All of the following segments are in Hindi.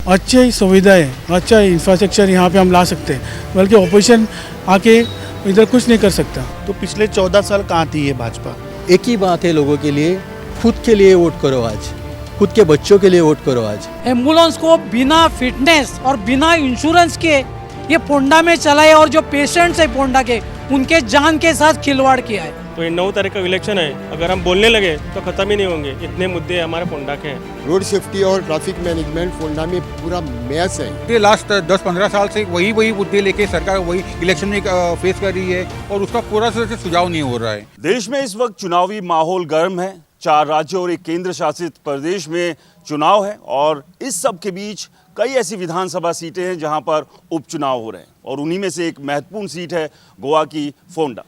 अच्छी सुविधाएं, अच्छा इंफ्रास्ट्रक्चर यहाँ पे हम ला सकते हैं, बल्कि ऑपोजिशन आके इधर कुछ नहीं कर सकता। तो पिछले 14 साल कहाँ थी ये भाजपा? एक ही बात है लोगों के लिए, खुद के लिए वोट करो आज, खुद के बच्चों के लिए वोट करो आज। एम्बुलेंस को बिना फिटनेस और बिना इंश्योरेंस के ये पोंडा में चलाए और जो पेशेंट्स है पोंडा के उनके जान के साथ खिलवाड़ किया है। तो ये 9 तारीख का इलेक्शन है, अगर हम बोलने लगे तो खत्म ही नहीं होंगे, इतने मुद्दे हमारे पोंडा के हैं। रोड सेफ्टी और ट्रैफिक मैनेजमेंट फोंडा में पूरा मैस है। ये लास्ट 10-15 साल से वही मुद्दे लेके सरकार वही इलेक्शन में फेस कर रही है और उसका पूरा से सुझाव नहीं हो रहा है। देश में इस वक्त चुनावी माहौल गर्म है। 4 राज्यों और एक केंद्र शासित प्रदेश में चुनाव है और इस सब के बीच कई ऐसी विधानसभा सीटें हैं जहां पर उपचुनाव हो रहे हैं और उन्हीं में से एक महत्वपूर्ण सीट है गोवा की फोंडा।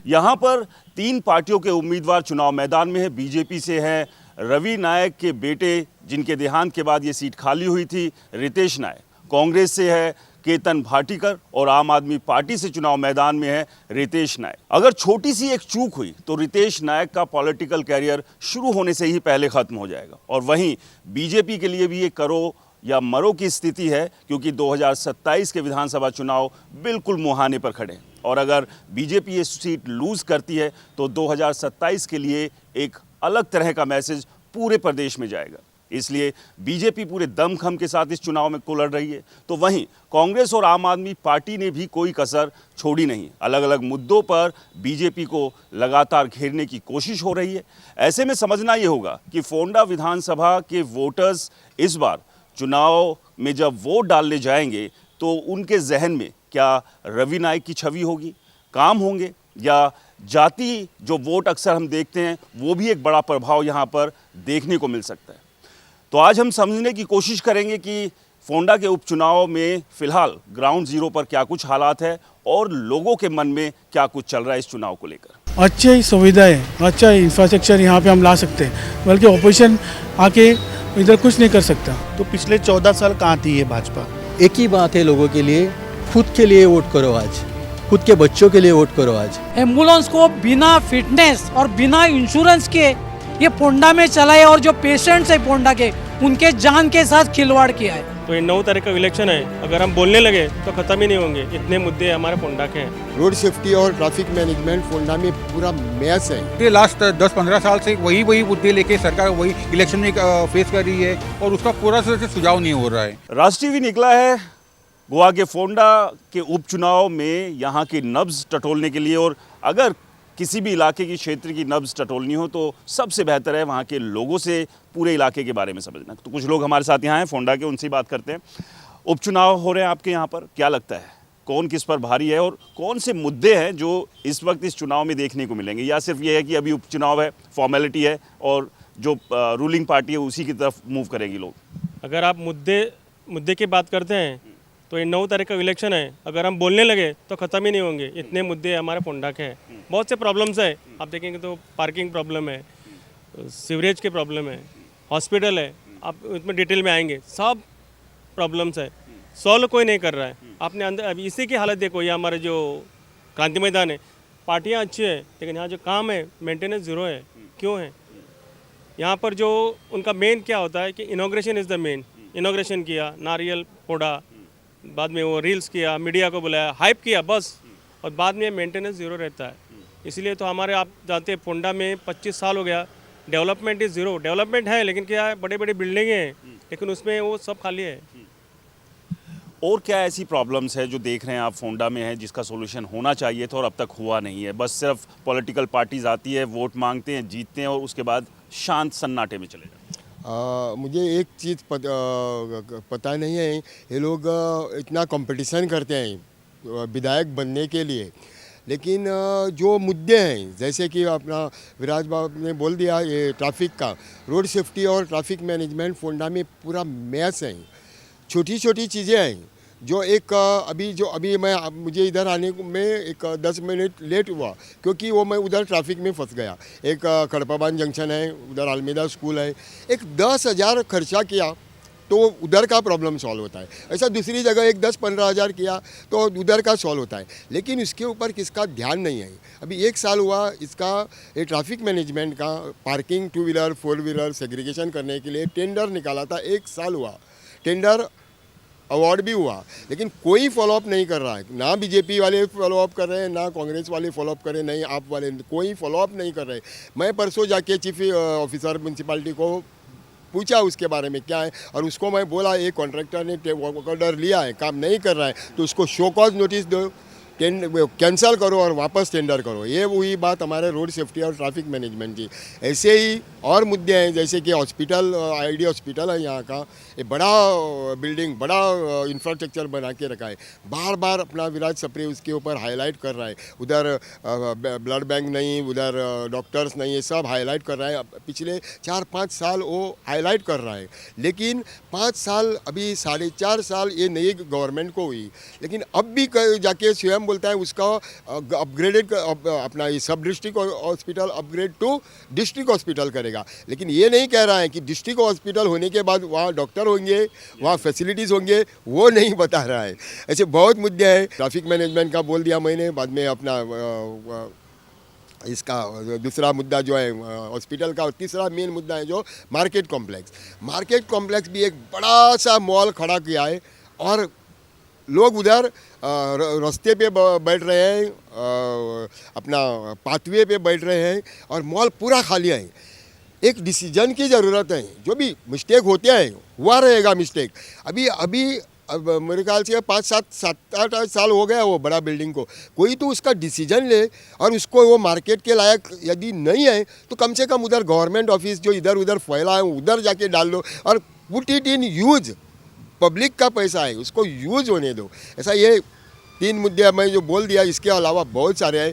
यहां पर 3 पार्टियों के उम्मीदवार चुनाव मैदान में है। बीजेपी से हैं रवि नायक के बेटे, जिनके देहांत के बाद ये सीट खाली हुई थी, रितेश नायक। कांग्रेस से है केतन भाटीकर और आम आदमी पार्टी से चुनाव मैदान में है रितेश नायक। अगर छोटी सी एक चूक हुई तो रितेश नायक का पॉलिटिकल कैरियर शुरू होने से ही पहले खत्म हो जाएगा। और वहीं बीजेपी के लिए भी ये करो या मरो की स्थिति है, क्योंकि 2027 के विधानसभा चुनाव बिल्कुल मुहाने पर खड़े हैं और अगर बीजेपी ये सीट लूज करती है तो 2027 के लिए एक अलग तरह का मैसेज पूरे प्रदेश में जाएगा। इसलिए बीजेपी पूरे दमखम के साथ इस चुनाव में उलझ रही है, तो वहीं कांग्रेस और आम आदमी पार्टी ने भी कोई कसर छोड़ी नहीं। अलग अलग मुद्दों पर बीजेपी को लगातार घेरने की कोशिश हो रही है। ऐसे में समझना ये होगा कि फोंडा विधानसभा के वोटर्स इस बार चुनाव में जब वोट डालने जाएंगे तो उनके जहन में क्या रवि नायक की छवि होगी, काम होंगे, या जाति जो वोट अक्सर हम देखते हैं वो भी एक बड़ा प्रभाव यहाँ पर देखने को मिल सकता है। तो आज हम समझने की कोशिश करेंगे कि फोंडा के उपचुनाव में फिलहाल ग्राउंड जीरो पर क्या कुछ हालात है और लोगों के मन में क्या कुछ चल रहा है इस चुनाव को लेकर। अच्छी सुविधाएं, अच्छा इंफ्रास्ट्रक्चर यहाँ पे हम ला सकते हैं, बल्कि ऑपोजिशन आके इधर कुछ नहीं कर सकता। तो पिछले 14 साल कहाँ थी ये भाजपा? एक ही बात है लोगों के लिए, खुद के लिए वोट करो आज, खुद के बच्चों के लिए वोट करो आज। एम्बुलेंस को बिना फिटनेस और बिना इंश्योरेंस के ये पोंडा में चलाए और जो पेशेंट्स है पोंडा के उनके जान के साथ खिलवाड़ किया है। तो ये 9 तारीख का इलेक्शन है, अगर हम बोलने लगे तो खत्म ही नहीं होंगे, इतने मुद्दे हमारे पोंडा के हैं। रोड सेफ्टी और ट्रैफिक मैनेजमेंट फोंडा में पूरा मैस है। ये लास्ट 10-15 साल से वही मुद्दे लेके सरकार वही इलेक्शन में फेस कर रही है और उसका पूरा से सुझाव नहीं हो रहा है। राष्ट्रीय भी निकला है गोवा के फोंडा के उपचुनाव में यहाँ की नब्ज टटोलने के लिए, और अगर किसी भी इलाके की क्षेत्र की नब्ज टटोलनी हो तो सबसे बेहतर है वहाँ के लोगों से पूरे इलाके के बारे में समझना। तो कुछ लोग हमारे साथ यहाँ हैं फोंडा के, उनसे बात करते हैं। उपचुनाव हो रहे हैं आपके यहाँ पर, क्या लगता है कौन किस पर भारी है और कौन से मुद्दे हैं जो इस वक्त इस चुनाव में देखने को मिलेंगे, या सिर्फ ये है कि अभी उपचुनाव है, फॉर्मेलिटी है और जो रूलिंग पार्टी है उसी की तरफ मूव करेंगे लोग? अगर आप मुद्दे की बात करते हैं तो ये 9 तारीख का इलेक्शन है, अगर हम बोलने लगे तो ख़त्म ही नहीं होंगे, इतने मुद्दे हमारे पोंडा के हैं। बहुत से प्रॉब्लम्स है, आप देखेंगे तो पार्किंग प्रॉब्लम है, सीवरेज के प्रॉब्लम है, हॉस्पिटल है, आप उसमें डिटेल में आएंगे, सब प्रॉब्लम्स है, सॉल्व कोई नहीं कर रहा है। आपने अंदर अभी इसी की हालत देखो, ये हमारे जो क्रांति मैदान है, पार्टियाँ अच्छी है लेकिन यहाँ जो काम है मेंटेनेंस ज़ीरो है। क्यों है? यहाँ पर जो उनका मेन क्या होता है कि inauguration is the main. Inauguration किया, नारियल फोड़ा, बाद में वो रील्स किया, मीडिया को बुलाया, हाइप किया बस, और बाद में मेंटेनेंस ज़ीरो रहता है। इसलिए तो हमारे, आप जानते हैं फोंडा में 25 साल हो गया, डेवलपमेंट इज़ ज़ीरो। डेवलपमेंट है लेकिन क्या है, बड़े बड़े बिल्डिंगें हैं लेकिन उसमें वो सब खाली है। और क्या ऐसी प्रॉब्लम्स है जो देख रहे हैं आप फोंडा में है जिसका सोल्यूशन होना चाहिए था और अब तक हुआ नहीं है? बस सिर्फ पॉलिटिकल पार्टीज आती है, वोट मांगते हैं, जीतते हैं और उसके बाद शांत सन्नाटे में चले जाते हैं। मुझे एक चीज़ पता नहीं है, ये लोग इतना कंपटीशन करते हैं विधायक बनने के लिए, लेकिन जो मुद्दे हैं जैसे कि अपना विराज बाबू ने बोल दिया, ये ट्रैफिक का, रोड सेफ्टी और ट्रैफिक मैनेजमेंट फोंडा में पूरा मैस है। छोटी छोटी चीज़ें हैं जो एक अभी मुझे इधर आने में एक 10 मिनट लेट हुआ क्योंकि वो मैं उधर ट्रैफिक में फंस गया। एक खड़पाबान जंक्शन है, उधर अलमेदा स्कूल है, एक 10,000 खर्चा किया तो उधर का प्रॉब्लम सॉल्व होता है। ऐसा दूसरी जगह एक 10-15 हज़ार किया तो उधर का सॉल्व होता है, लेकिन इसके ऊपर किसका ध्यान नहीं है। अभी 1 साल हुआ इसका ये ट्रैफिक मैनेजमेंट का पार्किंग 2 व्हीलर 4 व्हीलर सेग्रीगेशन करने के लिए टेंडर निकाला था। 1 साल हुआ, टेंडर अवार्ड भी हुआ, लेकिन कोई फॉलोअप नहीं कर रहा है। ना बीजेपी वाले फॉलोअप कर रहे हैं, ना कांग्रेस वाले फॉलोअप कर रहे हैं, नहीं आप वाले, कोई फॉलोअप नहीं कर रहे। मैं परसों जाके चीफ ऑफिसर म्यूनसिपालिटी को पूछा उसके बारे में क्या है, और उसको मैं बोला एक कॉन्ट्रैक्टर ने ऑर्डर लिया है, काम नहीं कर रहा है, तो उसको शो कॉज नोटिस दो, कैंसिल करो और वापस टेंडर करो। ये वही बात हमारे रोड सेफ्टी और ट्रैफिक मैनेजमेंट की। ऐसे ही और मुद्दे हैं, जैसे कि हॉस्पिटल, आईडी हॉस्पिटल है यहाँ का, ये बड़ा बिल्डिंग, बड़ा इंफ्रास्ट्रक्चर बना के रखा है। बार बार अपना विराज सप्रे उसके ऊपर हाईलाइट कर रहा है, उधर ब्लड बैंक नहीं, उधर डॉक्टर्स नहीं, ये सब हाईलाइट कर रहा है। पिछले 4-5 साल वो हाईलाइट कर रहा है, लेकिन 5 साल अभी 4.5 साल ये नई गवर्नमेंट को हुई, लेकिन अब भी जाके स्वयं बोलता है उसका अपग्रेडेड अपना ये सब district hospital upgrade to district hospital करेगा, लेकिन ये नहीं कह रहा है कि डिस्ट्रिक्ट हॉस्पिटल होने के बाद वहाँ डॉक्टर होंगे, वहाँ फैसिलिटीज़ होंगे, वो नहीं बता रहा है। ऐसे बहुत मुद्दे हैं। ट्रैफिक मैनेजमेंट का बोल दिया मैंने, बाद में अपना इसका दूसरा मुद्दा जो है हॉस्पिटल का, और तीसरा मेन मुद्दा है जो मार्केट कॉम्प्लेक्स भी एक बड़ा सा मॉल खड़ा किया है और लोग उधर रास्ते पे बैठ रहे हैं, अपना पाथवे पे बैठ रहे हैं और मॉल पूरा खाली है। एक डिसीजन की ज़रूरत है। जो भी मिस्टेक होते हैं हुआ रहेगा मिस्टेक। अभी अब मेरे ख्याल से 5-7-8 साल हो गया वो बड़ा बिल्डिंग को, कोई तो उसका डिसीजन ले और उसको वो मार्केट के लायक यदि नहीं है तो कम से कम उधर गवर्नमेंट ऑफिस जो इधर उधर फैला है उधर जाके डाल दो और put it in use. Public का पैसा है, उसको यूज होने दो। ऐसा ये 3 मुद्दे मैं जो बोल दिया, इसके अलावा बहुत सारे हैं।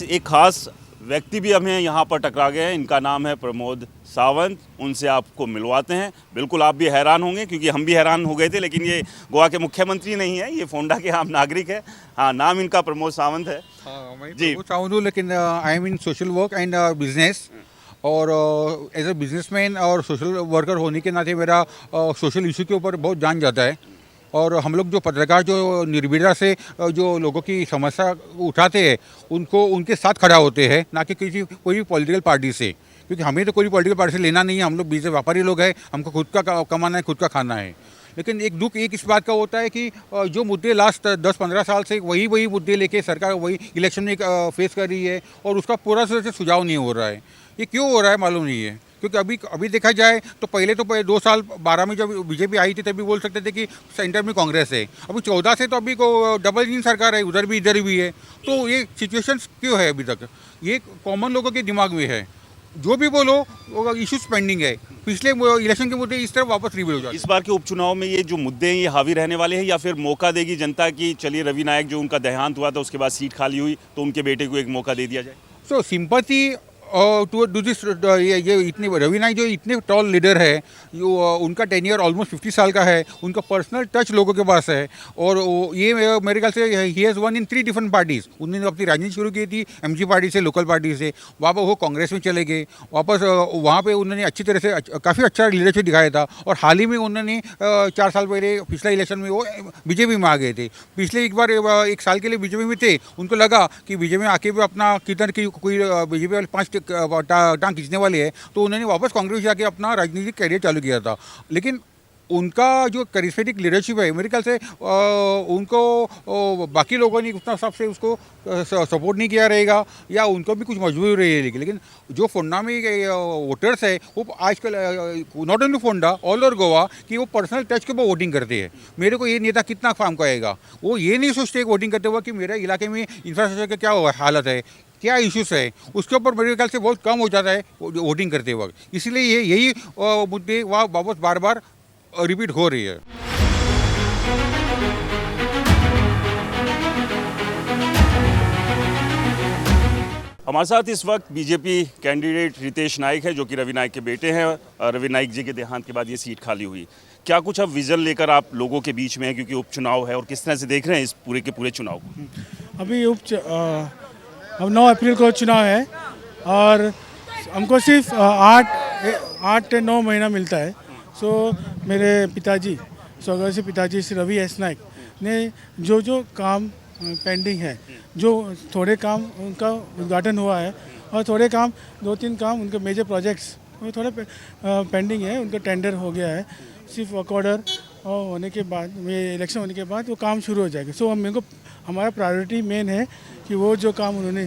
एक खास व्यक्ति भी हमें यहाँ पर टकरा गए हैं। इनका नाम है प्रमोद सावंत। उनसे आपको मिलवाते हैं। बिल्कुल आप भी हैरान होंगे, क्योंकि हम भी हैरान हो गए थे, लेकिन ये गोवा के मुख्यमंत्री नहीं है, ये फोंडा के आम नागरिक है। हाँ, नाम इनका प्रमोद सावंत है। हाँ, मैं जी। प्रमोद सावंत हूँ, लेकिन I am in social work and business, और एज ए बिजनेसमैन और सोशल वर्कर होने के नाते मेरा सोशल इशू के ऊपर बहुत जान जाता है। और हम लोग जो पत्रकार जो निर्भीकता से जो लोगों की समस्या उठाते हैं उनको उनके साथ खड़ा होते हैं, ना कि कोई भी पॉलिटिकल पार्टी से, क्योंकि हमें तो कोई पॉलिटिकल पार्टी से लेना नहीं है। हम लोग बीच व्यापारी लोग हैं, हमको खुद का कमाना है, खुद का खाना है। लेकिन एक दुख एक इस बात का होता है कि जो मुद्दे लास्ट 10-15 साल से वही मुद्दे लेके सरकार वही इलेक्शन में फेस कर रही है और उसका पूरा से सुझाव नहीं हो रहा है। ये क्यों हो रहा है मालूम नहीं है, क्योंकि अभी देखा जाए तो पहले 2 साल 12 में जब बीजेपी आई थी तभी बोल सकते थे कि सेंटर में कांग्रेस है। अभी 14 से तो अभी को डबल इंजन सरकार है, उधर भी इधर भी है। तो ये सिचुएशन क्यों है अभी तक, ये कॉमन लोगों के दिमाग में है। जो भी बोलो वो इशूज पेंडिंग है, पिछले इलेक्शन के मुद्दे इस तरह वापस रिव्यू हो जाए। इस बार के उपचुनाव में ये जो मुद्दे हैं ये हावी रहने वाले हैं, या फिर मौका देगी जनता की, चलिए रवि नायक जो उनका देहांत हुआ था उसके बाद सीट खाली हुई तो उनके बेटे को एक मौका दे दिया जाए? सो सिंपैथी टू डू दिस, ये इतने रवि नायक जो इतने टॉल लीडर है, उनका टेन्योर ऑलमोस्ट 50 साल का है, उनका पर्सनल टच लोगों के पास है। और ये मेरे ख्याल से he has one in 3 different parties. उन्होंने अपनी राजनीति शुरू की थी एमजी पार्टी से, लोकल पार्टी से, वापस वो कांग्रेस में चले गए, वापस वहाँ पे उन्होंने अच्छी तरह से काफ़ी अच्छा लीडरशिप दिखाया था। और हाल ही में उन्होंने 4 साल पहले पिछला इलेक्शन में वो बीजेपी में आ गए थे। पिछले एक बार 1 साल के लिए बीजेपी में थे, उनको लगा कि बीजेपी में आके भी अपना किधर की कोई बीजेपी वाले 5 टांग खींचने वाली है, तो उन्होंने वापस कांग्रेस जाके अपना राजनीतिक करियर चालू किया था। लेकिन उनका जो करिश्मेटिक लीडरशिप है, मेरे ख्याल से उनको बाकी लोगों ने उतना हिसाब से उसको सपोर्ट नहीं किया रहेगा, या उनको भी कुछ मजबूरी रहेगी। लेकिन जो फोंडा में वोटर्स है वो आजकल not only Ponda, all over Goa, कि वो पर्सनल टच के ऊपर वोटिंग करते हैं। मेरे को ये नेता कितना काम करेगा, वो ये नहीं सोचते वोटिंग करते हुआ कि मेरे इलाके में इंफ्रास्ट्रक्चर का क्या हालत है, क्या इश्यूज है, उसके ऊपर मेरे ख्याल से बहुत कम हो जाता है वोटिंग करते वक्त। इसलिए यही मुद्दे वहाँ वापस बार बार रिपीट हो रही है। हमारे साथ इस वक्त बीजेपी कैंडिडेट रितेश नायक है, जो कि रवि नायक के बेटे हैं। रवि नायक जी के देहांत के बाद ये सीट खाली हुई। क्या कुछ अब विजन लेकर आप लोगों के बीच में हैं, क्योंकि उपचुनाव है, और किस तरह से देख रहे हैं इस पूरे के पूरे चुनाव को? अभी अब 9 अप्रैल को चुनाव है और हमको सिर्फ 8 9 महीना मिलता है। सो मेरे पिताजी, स्वर्गीय पिताजी श्री रवि एस नायक ने जो काम पेंडिंग है, जो थोड़े काम उनका उद्घाटन हुआ है और थोड़े काम 2-3 काम उनके मेजर प्रोजेक्ट्स वो थोड़े पेंडिंग है, उनका टेंडर हो गया है। सिर्फ वर्क ऑर्डर होने के बाद, इलेक्शन होने के बाद वो काम शुरू हो जाएगा। सो मेरे को हमारा प्रायोरिटी मेन है कि वो जो काम उन्होंने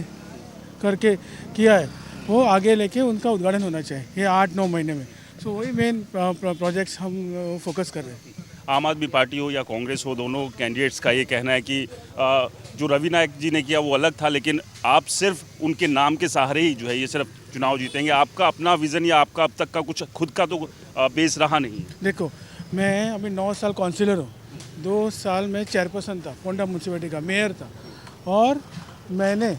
करके किया है वो आगे लेके उनका उद्घाटन होना चाहिए ये 8-9 महीने में। सो वही मेन प्रोजेक्ट्स हम फोकस कर रहे हैं। आम आदमी पार्टी हो या कांग्रेस हो, दोनों कैंडिडेट्स का ये कहना है कि जो रवि नायक जी ने किया वो अलग था, लेकिन आप सिर्फ उनके नाम के सहारे ही जो है ये सिर्फ चुनाव जीतेंगे। आपका अपना विज़न या आपका अब तक का कुछ खुद का तो बेस रहा नहीं? देखो, मैं अभी 9 साल काउंसिलर हूँ, 2 साल में चेयरपर्सन था, पोंडा म्यूनसिपैलिटी का मेयर था, और मैंने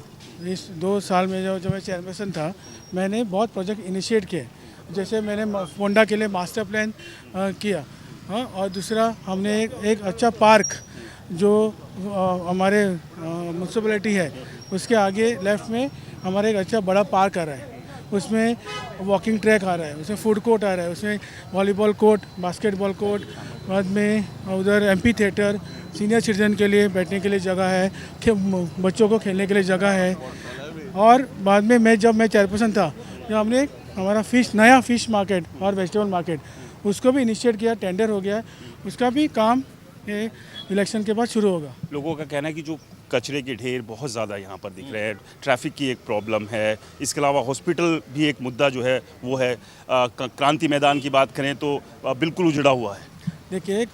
इस 2 साल में जो मैं चेयरपर्सन था मैंने बहुत प्रोजेक्ट इनिशिएट किए। जैसे मैंने पोंडा के लिए मास्टर प्लान किया, हाँ, और दूसरा हमने एक अच्छा पार्क जो हमारे म्यूनसिपैलिटी है उसके आगे लेफ्ट में हमारा एक अच्छा बड़ा पार्क आ रहा है, उसमें वॉकिंग ट्रैक आ रहा है, उसमें फूड कोर्ट आ रहा है, उसमें वॉलीबॉल कोर्ट, बास्केटबॉल कोर्ट, बाद में उधर एम्पी थिएटर, सीनियर सिटीजन के लिए बैठने के लिए जगह है, बच्चों को खेलने के लिए जगह है। और बाद में जब मैं चेयरपर्सन था, जब हमने हमारा नया फ़िश मार्केट और वेजिटेबल मार्केट उसको भी इनिशिएट किया, टेंडर हो गया, उसका भी काम ये इलेक्शन के बाद शुरू होगा। लोगों का कहना है कि जो कचरे के ढेर बहुत ज़्यादा यहाँ पर दिख रहे हैं, ट्रैफिक की एक प्रॉब्लम है, इसके अलावा हॉस्पिटल भी एक मुद्दा जो है वो है। क्रांति मैदान की बात करें तो बिल्कुल उजड़ा हुआ है। देखिए, एक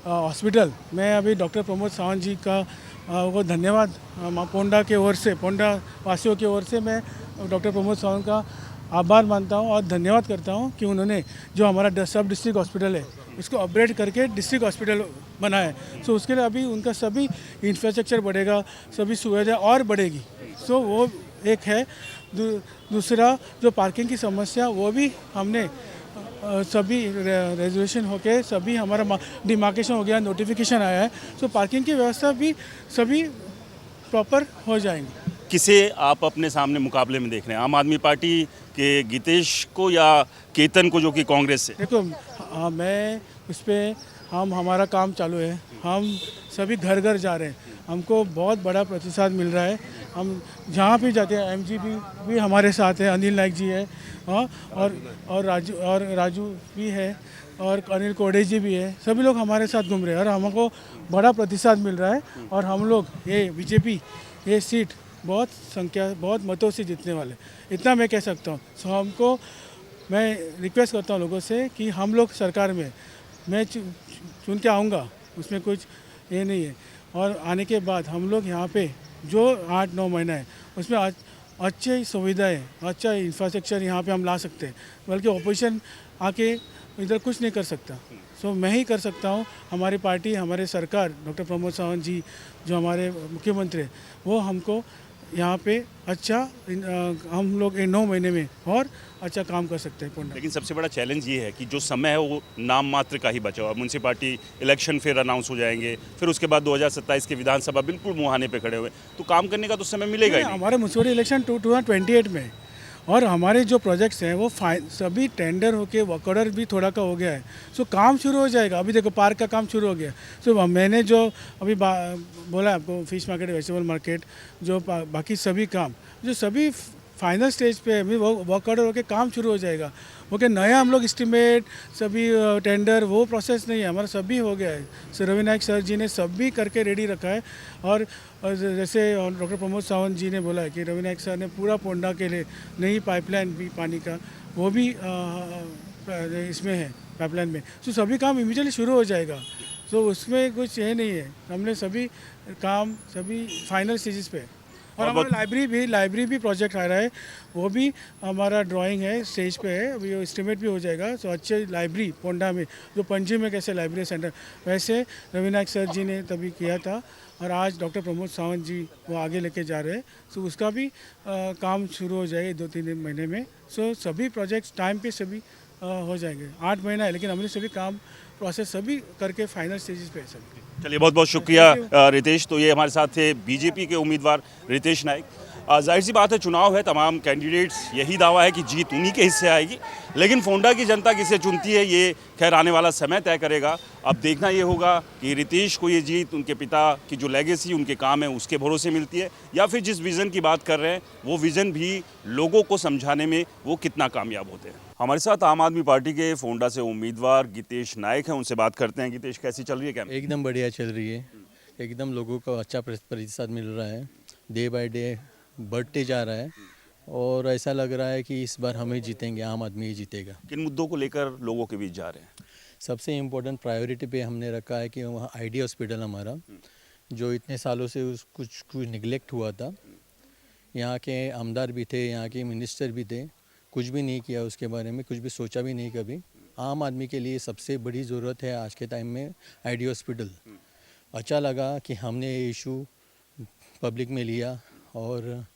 हॉस्पिटल, मैं अभी डॉक्टर प्रमोद सावंत जी का वो धन्यवाद पोंडा के ओर से, पोंडा वासियों की ओर से मैं डॉक्टर प्रमोद सावंत का आभार मानता हूँ और धन्यवाद करता हूँ कि उन्होंने जो हमारा सब डिस्ट्रिक्ट हॉस्पिटल है उसको अपग्रेड करके डिस्ट्रिक्ट हॉस्पिटल बनाया है। सो उसके लिए अभी उनका सभी इंफ्रास्ट्रक्चर बढ़ेगा, सभी सुविधा और बढ़ेगी। सो वो एक है। दूसरा जो पार्किंग की समस्या, वो भी हमने सभी रेजोल्यूशन होके सभी हमारा डिमार्केशन हो गया, नोटिफिकेशन आया है। सो पार्किंग की व्यवस्था भी सभी प्रॉपर हो जाएंगी। किसे आप अपने सामने मुकाबले में देख रहे हैं, आम आदमी पार्टी के गीतेश को या केतन को जो कि कांग्रेस से? देखो, मैं उस पर हमारा काम चालू है, हम सभी घर घर जा रहे हैं, हमको बहुत बड़ा प्रतिसाद मिल रहा है। हम जहाँ भी जाते हैं, एमजी भी हमारे साथ है, अनिल नायक जी है, हाँ, और राजू भी है, और अनिल कोडे जी भी है, सभी लोग हमारे साथ घूम रहे हैं और हमको बड़ा प्रतिसाद मिल रहा है। और हम लोग ये बीजेपी ये सीट बहुत मतों से जीतने वाले, इतना मैं कह सकता हूँ। सो मैं रिक्वेस्ट करता हूँ लोगों से कि हम लोग सरकार में मैं चुन के आऊँगा, उसमें कुछ ये नहीं है। और आने के बाद हम लोग यहाँ पे जो 8-9 महीना है उसमें अच्छी सुविधाएं, अच्छा इंफ्रास्ट्रक्चर यहाँ पे हम ला सकते हैं, बल्कि ऑपोजिशन आके इधर कुछ नहीं कर सकता। सो मैं ही कर सकता हूँ। हमारी पार्टी, हमारे सरकार, डॉक्टर प्रमोद सावंत जी जो हमारे मुख्यमंत्री, वो हमको यहाँ पे अच्छा हम लोग 9 महीने में और अच्छा काम कर सकते हैं पोंडा। लेकिन सबसे बड़ा चैलेंज ये है कि जो समय है वो नाम मात्र का ही बचा हुआ। म्यूनसिपालिटी इलेक्शन फिर अनाउंस हो जाएंगे, फिर उसके बाद 2027 के विधानसभा बिल्कुल मुहाने पे खड़े हुए, तो काम करने का तो समय मिलेगा ही नहीं। हमारे म्यूनसिपल इलेक्शन 2028 में, और हमारे जो प्रोजेक्ट्स हैं वो सभी टेंडर होके वर्क ऑर्डर भी थोड़ा का हो गया है। सो काम शुरू हो जाएगा। अभी देखो, पार्क का काम शुरू हो गया। सो मैंने जो अभी बोला आपको, फिश मार्केट, वेजिटेबल मार्केट, जो बाकी सभी काम जो सभी फाइनल स्टेज पे अभी वो वर्क ऑर्डर होके काम शुरू हो जाएगा। ओके, नया हम लोग एस्टिमेट सभी टेंडर वो प्रोसेस नहीं है, हमारा सभी हो गया है। सर रवि नायक सर जी ने सभी करके रेडी रखा है। और जैसे डॉक्टर प्रमोद सावंत जी ने बोला है कि रवि नायक सर ने पूरा पोंडा के लिए नई पाइपलाइन भी पानी का वो भी इसमें है पाइपलाइन में। तो सभी काम इमीडिएटली शुरू हो जाएगा। तो उसमें कुछ ये नहीं है, हमने सभी काम सभी फाइनल स्टेजेस पे। और हमारा लाइब्रेरी भी प्रोजेक्ट आ रहा है, वो भी हमारा ड्राइंग है, स्टेज पे है, अभी एस्टिमेट भी हो जाएगा। तो अच्छे लाइब्रेरी पोंडा में, जो पणजी में कैसे लाइब्रेरी सेंटर, वैसे रवि नायक सर जी ने तभी किया था और आज डॉक्टर प्रमोद सावंत जी वो आगे लेके जा रहे हैं। सो उसका भी काम शुरू हो जाएगा 2-3 महीने में। सो सभी प्रोजेक्ट्स टाइम पे सभी हो जाएंगे। 8 महीना है, लेकिन हमने सभी काम प्रोसेस सभी करके फाइनल स्टेजेस पे है सभी। चलिए बहुत बहुत शुक्रिया रितेश। तो ये हमारे साथ थे बीजेपी के उम्मीदवार रितेश नाइक। जाहिर सी बात है, चुनाव है, तमाम कैंडिडेट्स यही दावा है कि जीत उन्हीं के हिस्से आएगी, लेकिन फोंडा की जनता किसे चुनती है ये खैर आने वाला समय तय करेगा। अब देखना ये होगा कि रितेश को ये जीत उनके पिता की जो लेगेसी, उनके काम है, उसके भरोसे मिलती है, या फिर जिस विज़न की बात कर रहे हैं वो विज़न भी लोगों को समझाने में वो कितना कामयाब होते हैं। हमारे साथ आम आदमी पार्टी के फोंडा से उम्मीदवार गितेश नाइक हैं, उनसे बात करते हैं। गितेश, कैसी चल रही है कैंपेन? एकदम बढ़िया चल रही है, एकदम लोगों को अच्छा प्रतिसाद मिल रहा है, डे बाय डे बढ़ते जा रहा है और ऐसा लग रहा है कि इस बार हम ही जीतेंगे, आम आदमी ही जीतेगा। किन मुद्दों को लेकर लोगों के बीच जा रहे हैं? सबसे इम्पोर्टेंट प्रायोरिटी पे हमने रखा है कि वहाँ आईडी हॉस्पिटल हमारा जो इतने सालों से कुछ निगलेक्ट हुआ था, यहाँ के आमदार भी थे, यहाँ के मिनिस्टर भी थे, कुछ भी नहीं किया उसके बारे में, कुछ भी सोचा भी नहीं कभी। आम आदमी के लिए सबसे बड़ी ज़रूरत है आज के टाइम में आईडी हॉस्पिटल। अच्छा लगा कि हमने ये इशू पब्लिक में लिया और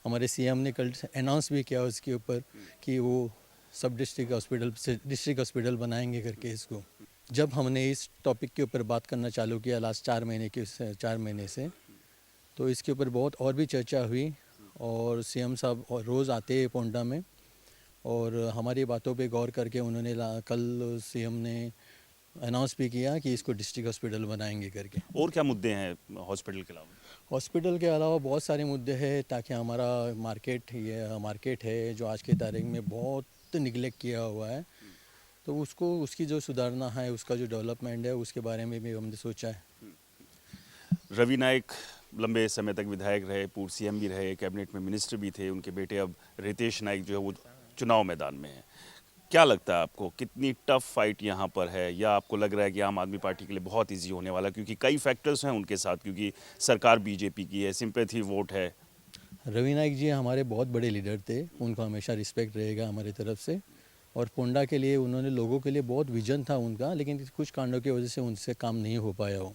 हमारे सीएम ने कल अनाउंस भी किया उसके ऊपर कि वो सब डिस्ट्रिक्ट हॉस्पिटल बनाएंगे करके इसको। जब हमने इस टॉपिक के ऊपर बात करना चालू किया लास्ट 4 महीने से, तो इसके ऊपर बहुत और भी चर्चा हुई और सीएम साहब रोज़ आते हैं पोंडा में और हमारी बातों पे गौर करके उन्होंने कल सीएम ने अनाउंस भी किया कि इसको डिस्ट्रिक्ट हॉस्पिटल बनाएंगे करके। और क्या मुद्दे हैं हॉस्पिटल के अलावा? हॉस्पिटल के अलावा बहुत सारे मुद्दे हैं, ताकि हमारा मार्केट है जो आज की तारीख में बहुत निगलेक्ट किया हुआ है, तो उसकी जो सुधारना है, उसका जो डेवलपमेंट है, उसके बारे में भी हमने सोचा है। रवि नाइक लंबे समय तक विधायक रहे, पूर्व सीएम भी रहे, कैबिनेट में मिनिस्टर भी थे, उनके बेटे अब रितेश नाइक जो है वो चुनाव मैदान में है। क्या लगता है आपको, कितनी टफ फाइट यहाँ पर है, या आपको लग रहा है कि आम आदमी पार्टी के लिए बहुत इजी होने वाला, क्योंकि कई फैक्टर्स हैं उनके साथ, क्योंकि सरकार बीजेपी की है, सिंपैथी वोट है? रवि नाइक जी हमारे बहुत बड़े लीडर थे, उनको हमेशा रिस्पेक्ट रहेगा हमारी तरफ से, और पोंडा के लिए उन्होंने लोगों के लिए बहुत विजन था उनका, लेकिन कुछ कांडों की वजह से उनसे काम नहीं हो पाया हो।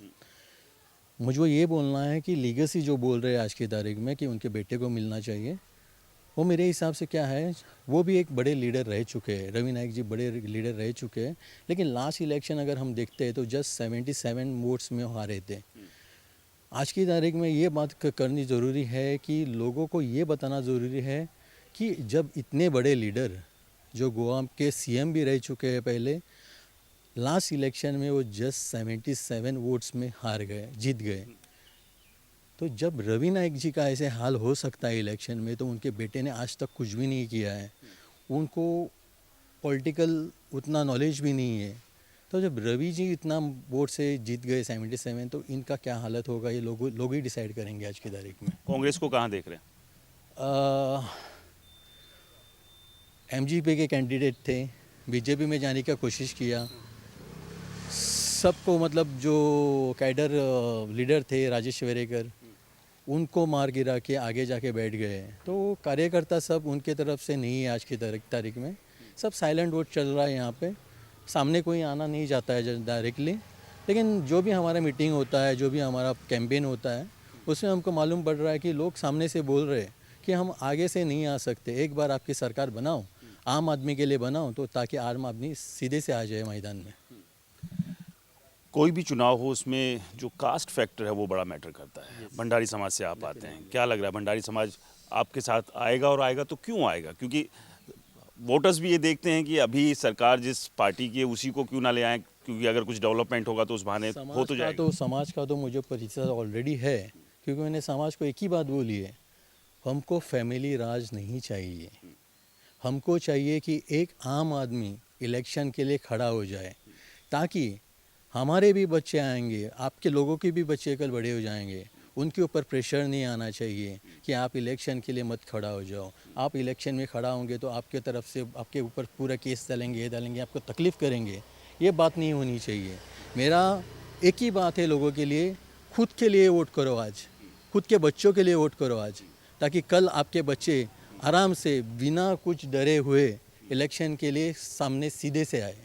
मुझे ये बोलना है कि लीगेसी जो बोल रहे हैं आज की तारीख में कि उनके बेटे को मिलना चाहिए, वो मेरे हिसाब से क्या है, वो भी एक बड़े लीडर रह चुके हैं, रवि नाइक जी बड़े लीडर रह चुके हैं, लेकिन लास्ट इलेक्शन अगर हम देखते हैं तो जस्ट 77 वोट्स में हारे थे। आज की तारीख में ये बात करनी ज़रूरी है कि लोगों को ये बताना ज़रूरी है कि जब इतने बड़े लीडर जो गोवा के सीएम भी रह चुके हैं पहले, लास्ट इलेक्शन में वो जस्ट 77 वोट्स में जीत गए, तो जब रवि नाइक जी का ऐसे हाल हो सकता है इलेक्शन में, तो उनके बेटे ने आज तक कुछ भी नहीं किया है, उनको पॉलिटिकल उतना नॉलेज भी नहीं है, तो जब रवि जी इतना वोट से जीत गए 77, तो इनका क्या हालत होगा ये लोग ही डिसाइड करेंगे आज की तारीख में। कांग्रेस को कहाँ देख रहे हैं? एमजीपी के कैंडिडेट थे, बीजेपी में जाने का कोशिश किया, सबको मतलब जो कैडर लीडर थे राजेश वेरेकर, उनको मार गिरा के आगे जाके बैठ गए, तो कार्यकर्ता सब उनके तरफ से नहीं है आज की तारीख में, सब साइलेंट वोट चल रहा है यहाँ पे, सामने कोई आना नहीं जाता है डायरेक्टली, लेकिन जो भी हमारा मीटिंग होता है, जो भी हमारा कैंपेन होता है, उसमें हमको मालूम पड़ रहा है कि लोग सामने से बोल रहे हैं कि हम आगे से नहीं आ सकते, एक बार आपकी सरकार बनाओ, आम आदमी के लिए बनाओ, तो ताकि आम आदमी सीधे से आ जाए मैदान में। कोई भी चुनाव हो, उसमें जो कास्ट फैक्टर है वो बड़ा मैटर करता है। भंडारी समाज से आप आते हैं, क्या लग रहा है भंडारी समाज आपके साथ आएगा, और आएगा तो क्यों आएगा? क्योंकि वोटर्स भी ये देखते हैं कि अभी सरकार जिस पार्टी की है उसी को क्यों ना ले आए, क्योंकि अगर कुछ डेवलपमेंट होगा तो उस बहाने हो तो जाएगा। तो समाज का तो मुझे परिचय ऑलरेडी है, क्योंकि मैंने समाज को एक ही बात बोली है, हमको फैमिली राज नहीं चाहिए, हमको चाहिए कि एक आम आदमी इलेक्शन के लिए खड़ा हो जाए, ताकि हमारे भी बच्चे आएंगे, आपके लोगों के भी बच्चे कल बड़े हो जाएंगे, उनके ऊपर प्रेशर नहीं आना चाहिए कि आप इलेक्शन के लिए मत खड़ा हो जाओ। आप इलेक्शन में खड़ा होंगे तो आपके तरफ से आपके ऊपर पूरा केस डालेंगे, ये डालेंगे, आपको तकलीफ़ करेंगे, ये बात नहीं होनी चाहिए। मेरा एक ही बात है लोगों के लिए, खुद के लिए वोट करो आज, खुद के बच्चों के लिए वोट करो आज, ताकि कल आपके बच्चे आराम से बिना कुछ डरे हुए इलेक्शन के लिए सामने सीधे से आए।